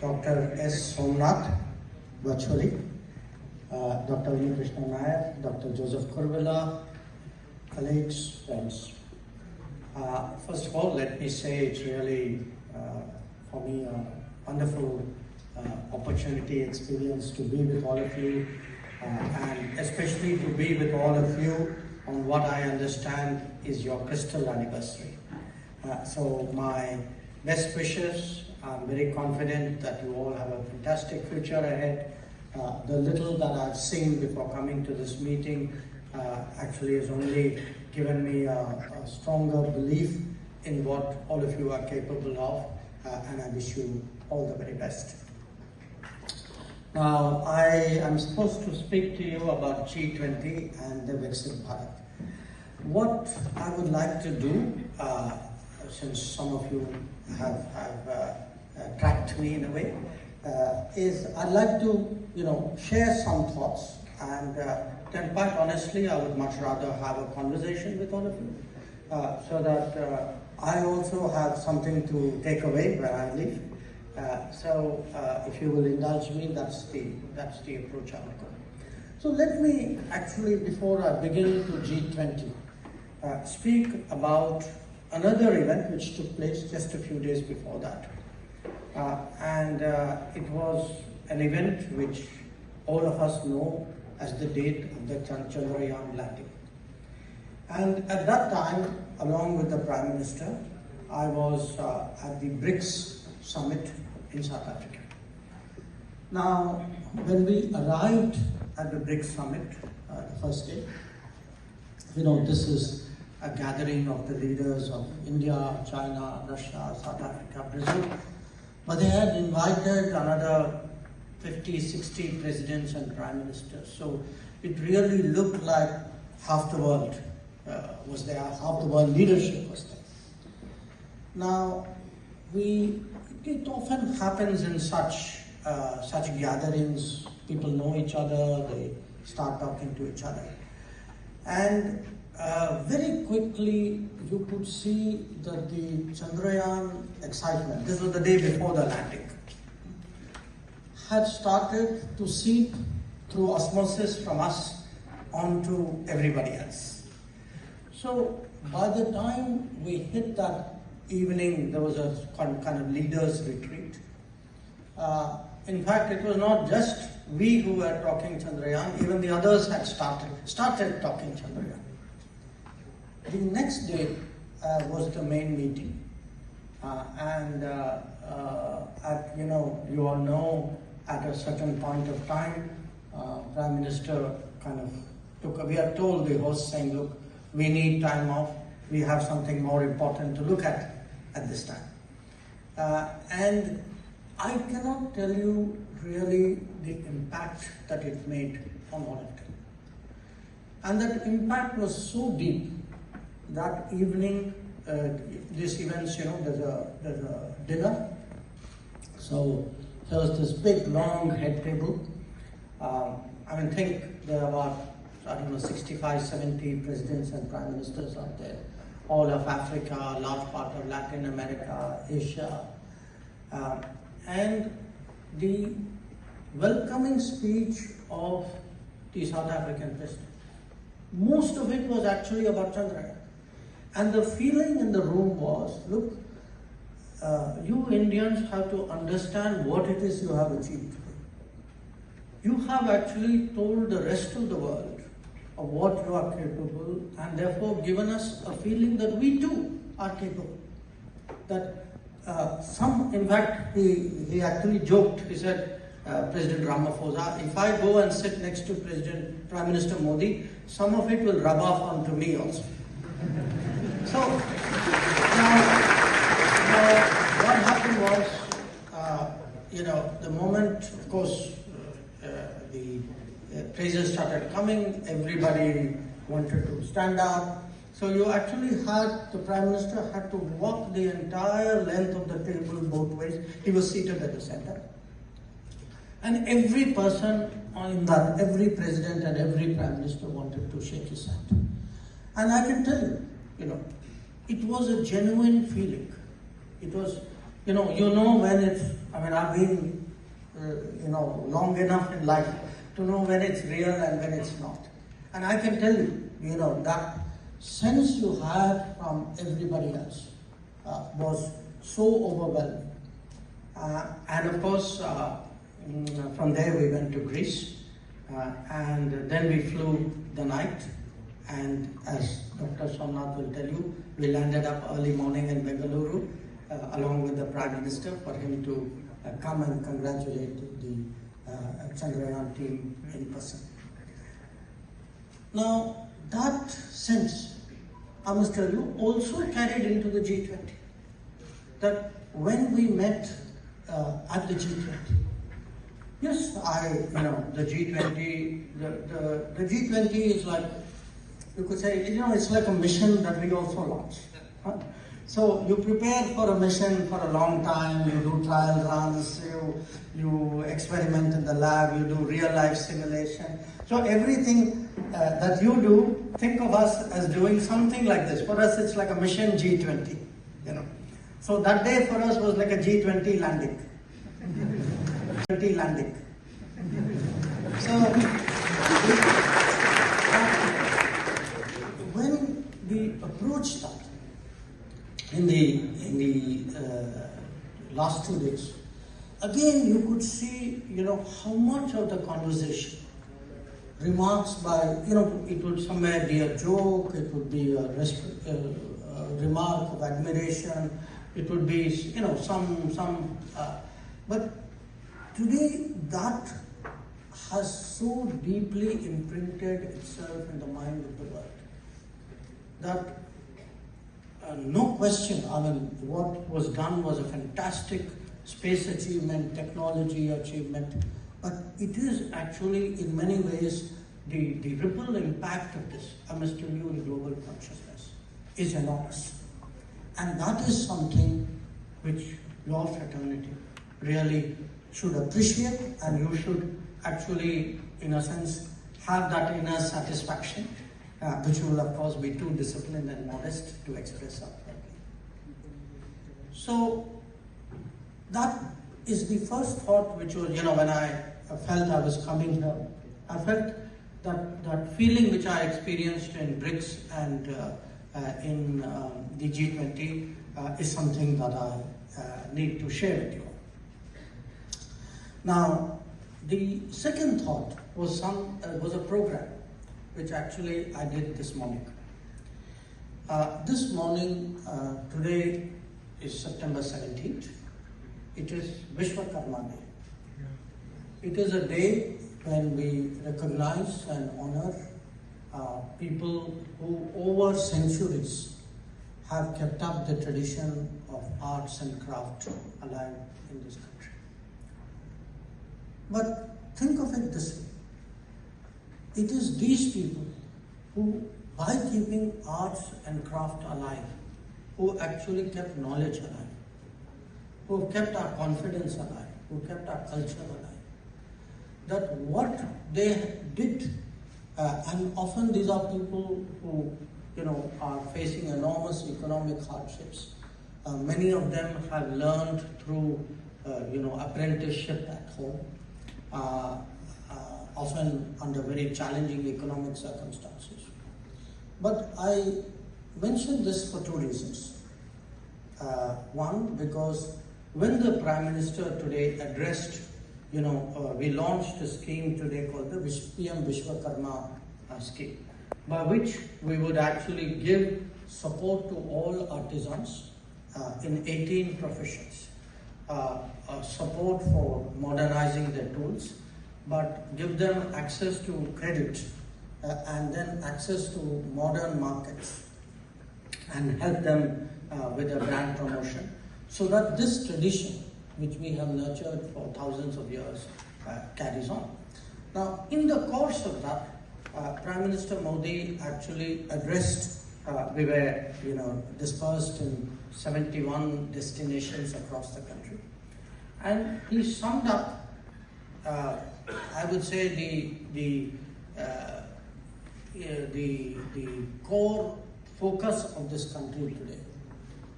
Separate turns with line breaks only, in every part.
Dr. S. Somnath, virtually, Dr. Krishna Nair, Dr. Joseph Kurvilla, colleagues, friends. First of all, let me say it's really, for me, a wonderful opportunity, experience to be with all of you, and especially to be with all of you on what I understand is your crystal anniversary. So my best wishes. I'm very confident that you all have a fantastic future ahead. The little that I've seen before coming to this meeting actually has only given me a stronger belief in what all of you are capable of, and I wish you all the very best. Now, I am supposed to speak to you about G20 and the Vikasit Bharat. What I would like to do, since some of you have tracked me in a way, is I'd like to, share some thoughts, and then quite honestly, I would much rather have a conversation with all of you, so that I also have something to take away when I leave. So if you will indulge me, that's the approach I would go. So let me actually, before I begin to G20, speak about another event which took place just a few days before that. And it was an event which all of us know as the date of the Chandrayaan landing. And at that time, along with the Prime Minister, I was at the BRICS summit in South Africa. Now, when we arrived at the BRICS summit the first day, this is a gathering of the leaders of India, China, Russia, South Africa, Brazil. But they had invited another 50, 60 presidents and prime ministers. So it really looked like half the world was there, half the world leadership was there. Now, it often happens in such gatherings, people know each other, they start talking to each other. And very quickly, you could see that the Chandrayaan excitement, this was the day before the landing, had started to seep through osmosis from us onto everybody else. So by the time we hit that evening, there was a kind of leaders' retreat. In fact, it was not just we who were talking Chandrayaan, even the others had started talking Chandrayaan. The next day was the main meeting, and you all know, at a certain point of time, Prime Minister we are told, the host saying, look, we need time off, we have something more important to look at this time. And I cannot tell you really the impact that it made on all of them. And that impact was so deep. That evening, these events, there's a dinner. So there was this big, long head table. Think there are about, 65, 70 presidents and prime ministers out there. All of Africa, a large part of Latin America, Asia. And the welcoming speech of the South African president, most of it was actually about Chandrayaan. And the feeling in the room was, look, you Indians have to understand what it is you have achieved. You have actually told the rest of the world of what you are capable, and therefore given us a feeling that we too are capable. That in fact, he actually joked, he said, President Ramaphosa, if I go and sit next to Prime Minister Modi, some of it will rub off onto me also. So, now what happened was, the moment, of course, the praises started coming, everybody wanted to stand up. So you actually had, the Prime Minister had to walk the entire length of the table both ways. He was seated at the center. And every person in that, every president and every Prime Minister wanted to shake his hand. And I can tell you, it was a genuine feeling. It was, when I mean, I've been, long enough in life to know when it's real and when it's not. And I can tell you, that sense you had from everybody else was so overwhelming. And of course, from there we went to Greece, and then we flew the night. And as Dr. Somnath will tell you, we landed up early morning in Bengaluru along with the Prime Minister for him to come and congratulate the Chandrayaan team in person. Now, that sense, I must tell you, also carried into the G20. That when we met at the G20, yes, the G20, the G20 is like, you could say, it's like a mission that we also launch. Huh? So you prepare for a mission for a long time, you do trial runs, you experiment in the lab, you do real life simulation. So everything that you do, think of us as doing something like this. For us, it's like a mission G20, So that day for us was like a G20 landing. G20 landing. So when we approached that in the last 2 days, again you could see how much of the conversation, remarks by it would somewhere be a joke, it would be a remark of admiration, it would be some but today that has so deeply imprinted itself in the mind of the world that no question, what was done was a fantastic space achievement, technology achievement, but it is actually in many ways the ripple impact of this, I must tell you, in global consciousness is enormous. And that is something which your fraternity really should appreciate, and you should actually, in a sense, have that inner satisfaction, which will of course be too disciplined and modest to express outwardly. So that is the first thought which was, when I felt I was coming here, I felt that feeling which I experienced in BRICS and in the G20 is something that I need to share with you. Now, the second thought was a program which actually I did this morning. This morning, today is September 17th. It is Vishwakarma Day. It is a day when we recognize and honor people who over centuries have kept up the tradition of arts and craft alive in this country. But think of it this way. It is these people who, by keeping arts and craft alive, who actually kept knowledge alive, who have kept our confidence alive, who kept our culture alive. That what they did, and often these are people who, are facing enormous economic hardships. Many of them have learned through, apprenticeship at home, often under very challenging economic circumstances. But I mention this for two reasons. One, because when the Prime Minister today addressed, we launched a scheme today called the PM Vishwakarma scheme, by which we would actually give support to all artisans in 18 professions, support for modernizing their tools, but give them access to credit and then access to modern markets and help them with a brand promotion, so that this tradition, which we have nurtured for thousands of years, carries on. Now, in the course of that, Prime Minister Modi actually addressed, we were dispersed in 71 destinations across the country, and he summed up, I would say, the core focus of this country today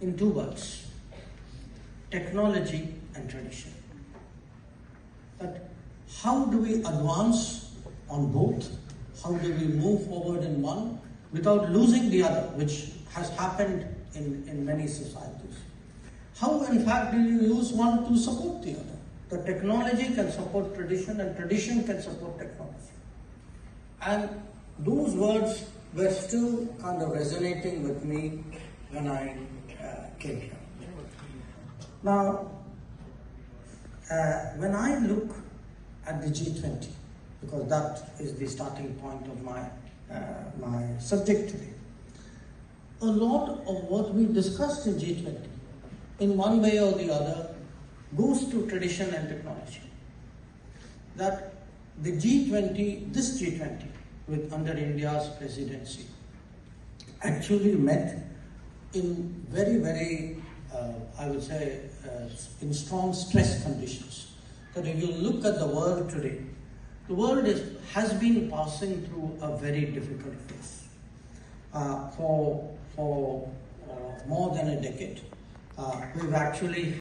in two words: technology and tradition. that how do we advance on both? How do we move forward in one without losing the other, which has happened in many societies? How, in fact, do you use one to support the other? The technology can support tradition and tradition can support technology. And those words were still kind of resonating with me when I came here. Now, when I look at the G20, because that is the starting point of my subject today, a lot of what we discussed in G20, in one way or the other, goes to tradition and technology. That the G20, this G20, under India's presidency, actually met in very, I would say, in strong stress conditions. That if you look at the world today, the world has been passing through a very difficult phase. For more than a decade, we've actually